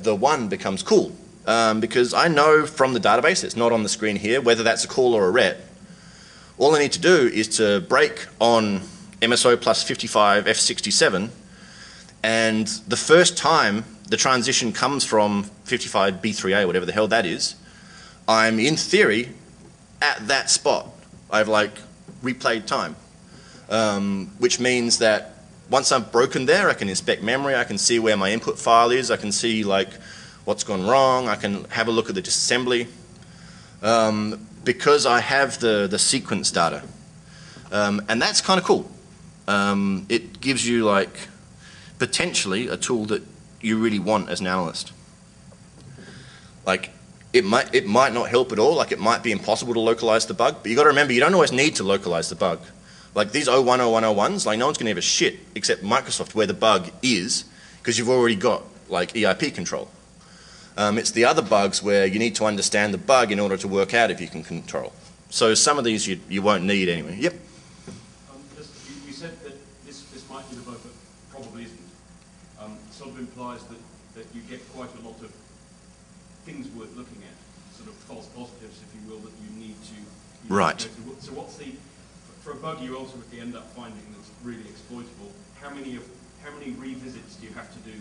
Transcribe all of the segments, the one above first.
the 1 becomes cool. Because I know from the database, it's not on the screen here, whether that's a call or a ret. All I need to do is to break on MSO plus 55 F67, and the first time the transition comes from 55 B3A, whatever the hell that is, I'm in theory at that spot. I've like replayed time, which means that once I've broken there, I can inspect memory, I can see where my input file is, I can see like what's gone wrong, I can have a look at the disassembly, because I have the sequence data. And that's kind of cool. It gives you like potentially a tool that you really want as an analyst. Like it might not help at all, like it might be impossible to localize the bug, but you got to remember you don't always need to localize the bug. Like these 010101s, like no one's going to give a shit except Microsoft where the bug is, because you've already got like EIP control. It's the other bugs where you need to understand the bug in order to work out if you can control. So some of these you won't need anyway. Yep. You said that this might be the bug, but probably isn't. Sort of implies that you get quite a lot of things worth looking at, sort of false positives, if you will, that you need to. Right. So what's the, for a bug you ultimately end up finding that's really exploitable, how many revisits do you have to do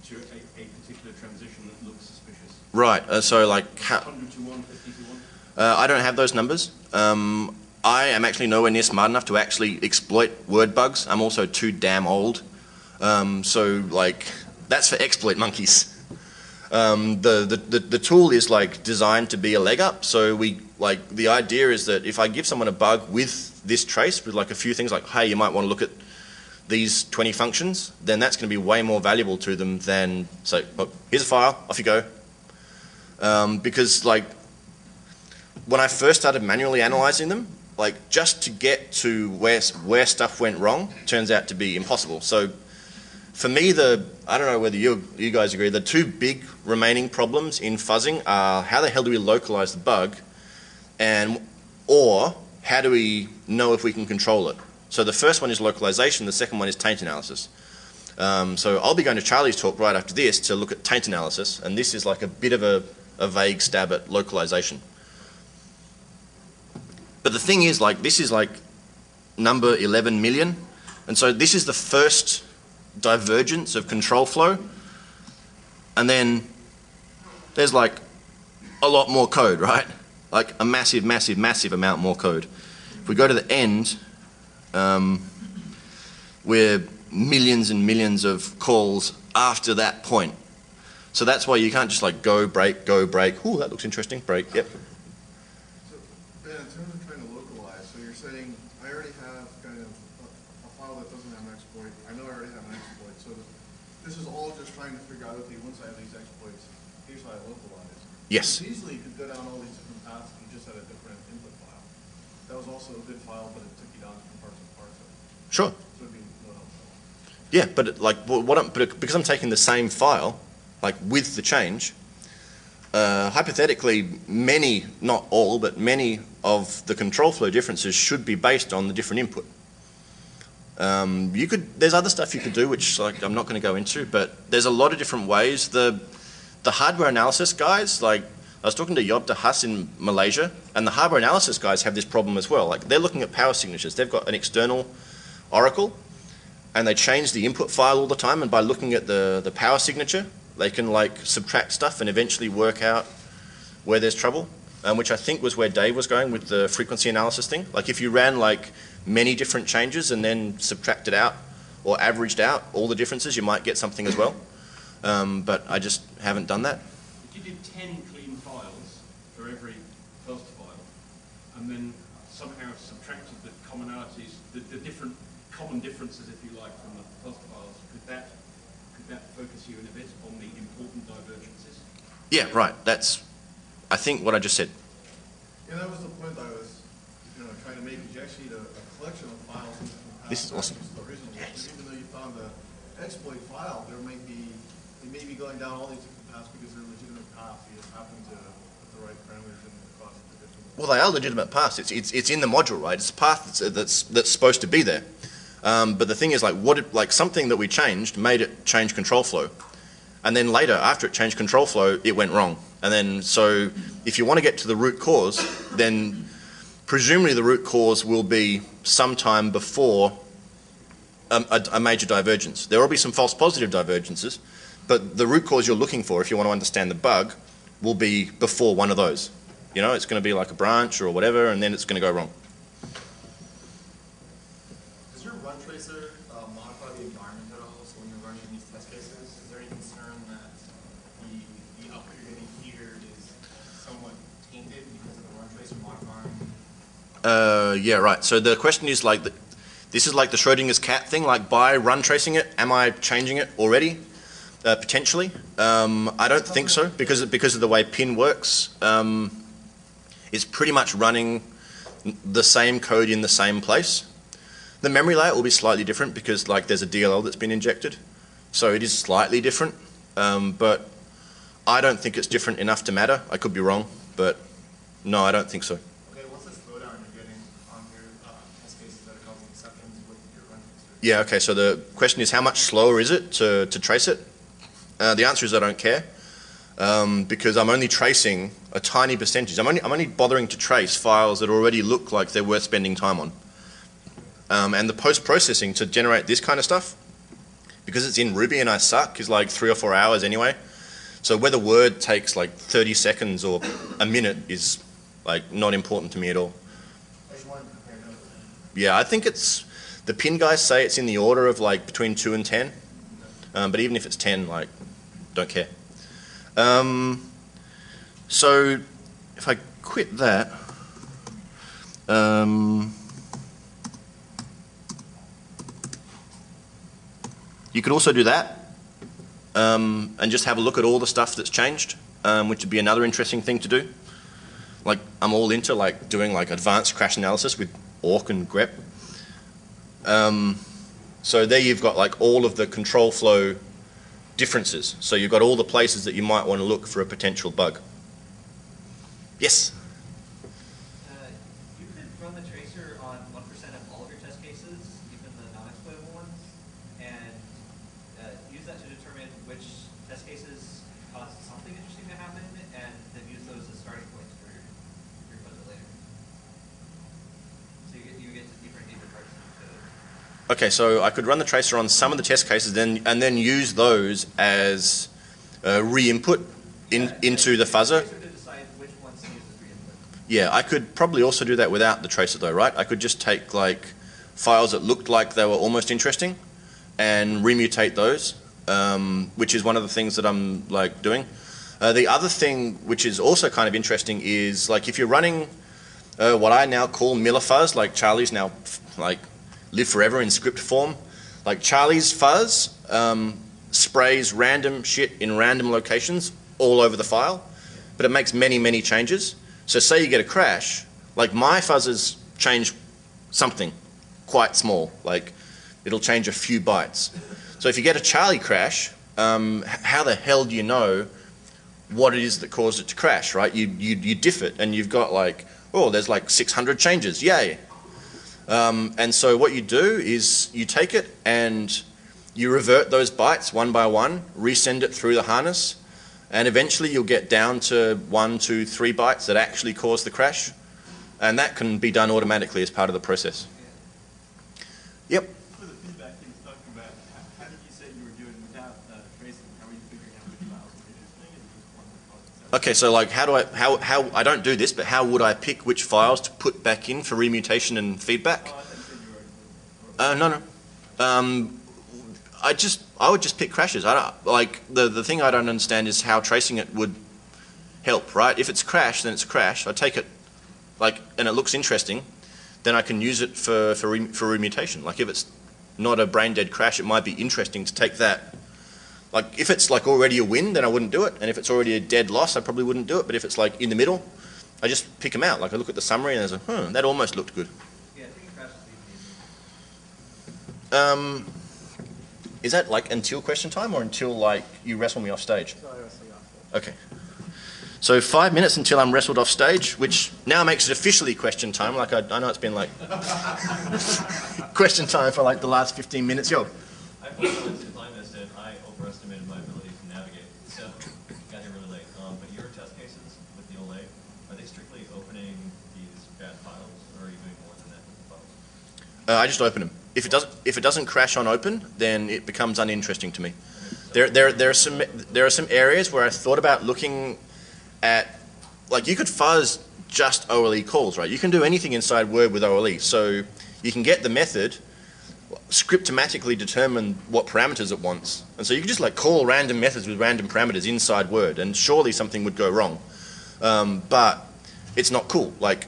to a particular transition that looks suspicious? Right, so like 100 to 1, 50 to 1? I don't have those numbers. I am actually nowhere near smart enough to actually exploit word bugs. I'm also too damn old. So like, that's for exploit monkeys. The tool is like designed to be a leg up. So the idea is that if I give someone a bug with this trace, with like a few things like, hey, you might want to look at these 20 functions, then that's going to be way more valuable to them than, so, look, here's a file, off you go. Because like, when I first started manually analyzing them, like just to get to where stuff went wrong turns out to be impossible. So for me, I don't know whether you guys agree, the two big remaining problems in fuzzing are how the hell do we localize the bug, or how do we know if we can control it? So the first one is localization, the second one is taint analysis. So I'll be going to Charlie's talk right after this to look at taint analysis, and this is like a bit of a vague stab at localization. But the thing is, like, this is like number 11 million, and so this is the first divergence of control flow, and then there's like a lot more code, right? Like a massive, massive, massive amount more code. If we go to the end, we're millions and millions of calls after that point. So that's why you can't just like go, break, ooh, that looks interesting, break, yep. So Ben, in terms of trying to localize, so you're saying, I already have kind of a file that doesn't have an exploit, I know I already have an exploit, so this is all just trying to figure out, okay, once I have these exploits, here's how I localize. Yes. Easily you could go down all these different paths and you just had a different input file. That was also a good file, but it took you down different parts of it. Sure. So it'd be no help at all. Yeah, but because I'm taking the same file, like with the change, hypothetically, many, not all, but many of the control flow differences should be based on the different input. There's other stuff you could do, which like I'm not going to go into, but there's a lot of different ways. The hardware analysis guys, like I was talking to Yob de Haas in Malaysia, and the hardware analysis guys have this problem as well. Like they're looking at power signatures. They've got an external Oracle, and they change the input file all the time, and by looking at the power signature, they can like subtract stuff and eventually work out where there's trouble, which I think was where Dave was going with the frequency analysis thing. Like if you ran like many different changes and then subtracted out or averaged out all the differences, you might get something as well. But I just haven't done that. If you did 10 clean files for every first file, and then somehow subtracted the commonalities, the different common differences, if you like, from the first files, could that focus you in a bit on the important divergences? Yeah, right. That's, I think, what I just said. Yeah, that was the point I was trying to make. You actually need a collection of files. This is awesome. Yes. Even though you found the exploit file, they may be going down all these different paths because they're legitimate paths. You just happen to put the right parameters in across the different. Well, they are legitimate paths. It's in the module, right? It's a path that's supposed to be there. But the thing is, like, something that we changed made it change control flow. and then later, after it changed control flow, it went wrong. And then, so if you want to get to the root cause, then presumably the root cause will be sometime before a major divergence. There will be some false positive divergences, but the root cause you're looking for, if you want to understand the bug, will be before one of those. You know, it's going to be like a branch or whatever, and then it's going to go wrong. Does your run tracer modify the environment at all? So when you're running these test cases, is there any concern that the output you're getting here is somewhat tainted because of the run tracer modifying? Yeah, right. So the question is like, this is like the Schrodinger's cat thing, like by run tracing it, am I changing it already? Potentially. I don't think so, because of the way pin works. It's pretty much running the same code in the same place. The memory layout will be slightly different because like there's a DLL that's been injected. So it is slightly different, but I don't think it's different enough to matter. I could be wrong, but no, I don't think so. Okay, what's the slowdown you're getting on your test cases that are causing exceptions with your run tracer? Yeah, okay, so the question is how much slower is it to trace it? The answer is I don't care, because I'm only tracing a tiny percentage. I'm only bothering to trace files that already look like they're worth spending time on. And the post-processing to generate this kind of stuff, because it's in Ruby and I suck, is like 3 or 4 hours anyway. So whether Word takes like 30 seconds or a minute is like not important to me at all. I just wanted to compare notes. Yeah, I think it's, the pin guys say it's in the order of like between 2 and 10. But even if it's 10, like, don't care. So if I quit that, you could also do that and just have a look at all the stuff that's changed, which would be another interesting thing to do. Like, I'm all into like doing like advanced crash analysis with awk and grep. So there you've got like all of the control flow differences. So you've got all the places that you might want to look for a potential bug. Yes? You could run the tracer on 1% of all of your test cases, even the non-exploitable ones, and use that to determine which test cases caused something interesting to happen, and then use those as starting points for your fuzz later. So you get to deeper and deeper parts of the code. Okay, so I could run the tracer on some of the test cases and then use those as re-input into the fuzzer. To decide which ones to use as re-input. Yeah, I could probably also do that without the tracer though, right? I could just take like files that looked like they were almost interesting and remutate those, which is one of the things that I'm like doing. The other thing which is also kind of interesting is like if you're running what I now call Miller fuzz, like Charlie's now like live forever in script form. Like Charlie's fuzz sprays random shit in random locations all over the file, but it makes many, many changes. So say you get a crash, like my fuzzes change something quite small, like it'll change a few bytes. So if you get a Charlie crash, how the hell do you know what it is that caused it to crash, right? You diff it and you've got like, oh, there's like 600 changes, yay. And so what you do is you take it and you revert those bytes one by one, resend it through the harness, and eventually you'll get down to 1, 2, 3 bytes that actually cause the crash. And that can be done automatically as part of the process. Yep. For the feedback he was talking about, how did you say you were doing without tracing? How were you figuring out which files were interesting and just one that caused itself? Okay, so like how I don't do this, but how would I pick which files to put back in for remutation and feedback? Oh, I thought you said you already did. No. I would just pick crashes. I don't, like the thing I don't understand is how tracing it would help, right? If it's crash, then it's a crash. I take it like and it looks interesting, then I can use it for remutation. Like if it's not a brain dead crash, it might be interesting to take that. Like if it's like already a win, then I wouldn't do it, and if it's already a dead loss, I probably wouldn't do it. But if it's like in the middle, I just pick them out. Like I look at the summary and there's a, that almost looked good. Yeah, taking crashes is easy. Is that like until question time or until like you wrestle me off stage? Okay. So 5 minutes until I'm wrestled off stage, which now makes it officially question time. Like I know it's been like question time for like the last 15 minutes. Yo. I put points in time and I overestimated my ability to navigate So, got here really late. But your test cases with the OLE, are they strictly opening these bad files, or are you doing more than that with the files? I just open them. If it doesn't crash on open, then it becomes uninteresting to me. There are some areas where I thought about looking at, like, you could fuzz just OLE calls, right? You can do anything inside Word with OLE. So you can get the method, scriptomatically determine what parameters it wants. And so you can just like call random methods with random parameters inside Word, and surely something would go wrong. But it's not cool. Like,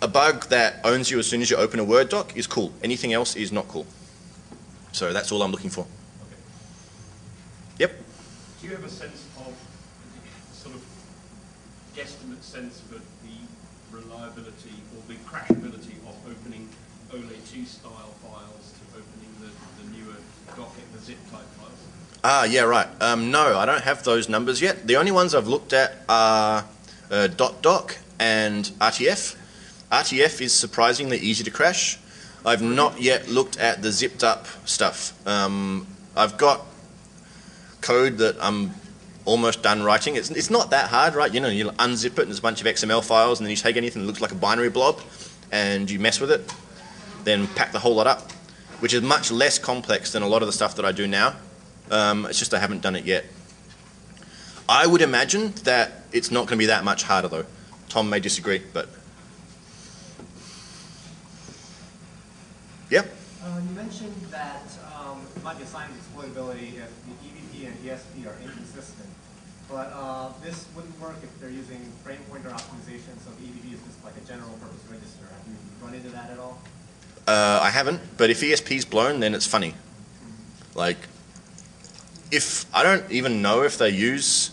a bug that owns you as soon as you open a Word doc is cool. Anything else is not cool. So that's all I'm looking for. Okay. Yep. Do you have a sense of, sort of guesstimate sense for the reliability or the crashability of opening OLE2 style files to opening the newer docket, the zip type files? Ah, yeah, right. No, I don't have those numbers yet. The only ones I've looked at are .doc and RTF. RTF is surprisingly easy to crash. I've not yet looked at the zipped up stuff. I've got code that I'm almost done writing. It's not that hard, right? You know, you unzip it and there's a bunch of XML files, and then you take anything that looks like a binary blob and you mess with it, then pack the whole lot up, which is much less complex than a lot of the stuff that I do now. It's just I haven't done it yet. I would imagine that it's not going to be that much harder though. Tom may disagree, but yeah. You mentioned that it might be assigned exploitability if the EVP and ESP are inconsistent, but this wouldn't work if they're using frame pointer optimization, so the EVP is just like a general purpose register. Have you run into that at all? I haven't, but if ESP's blown, then it's funny. Like, if I don't even know if they use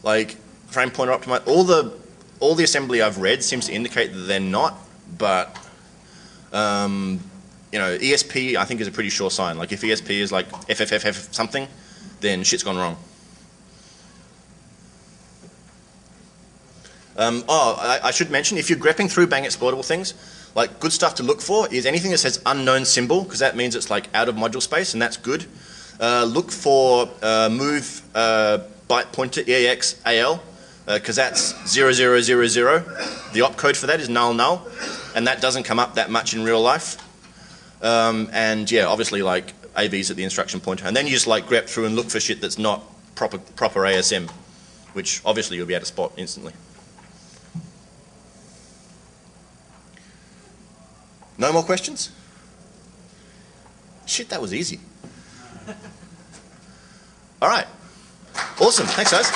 like frame pointer optimize, all the assembly I've read seems to indicate that they're not, but you know, ESP I think is a pretty sure sign. Like, if ESP is like FFFF something, then shit's gone wrong. I should mention, if you're grepping through bang exploitable things, like, good stuff to look for is anything that says unknown symbol, because that means it's like out of module space, and that's good. Look for move byte pointer EAX AL, because that's 0000. The opcode for that is null null, and that doesn't come up that much in real life. And yeah, obviously like AVs at the instruction pointer, and then you just like grep through and look for shit that's not proper ASM, which obviously you'll be able to spot instantly. No more questions? Shit, that was easy. All right. Awesome. Thanks, guys.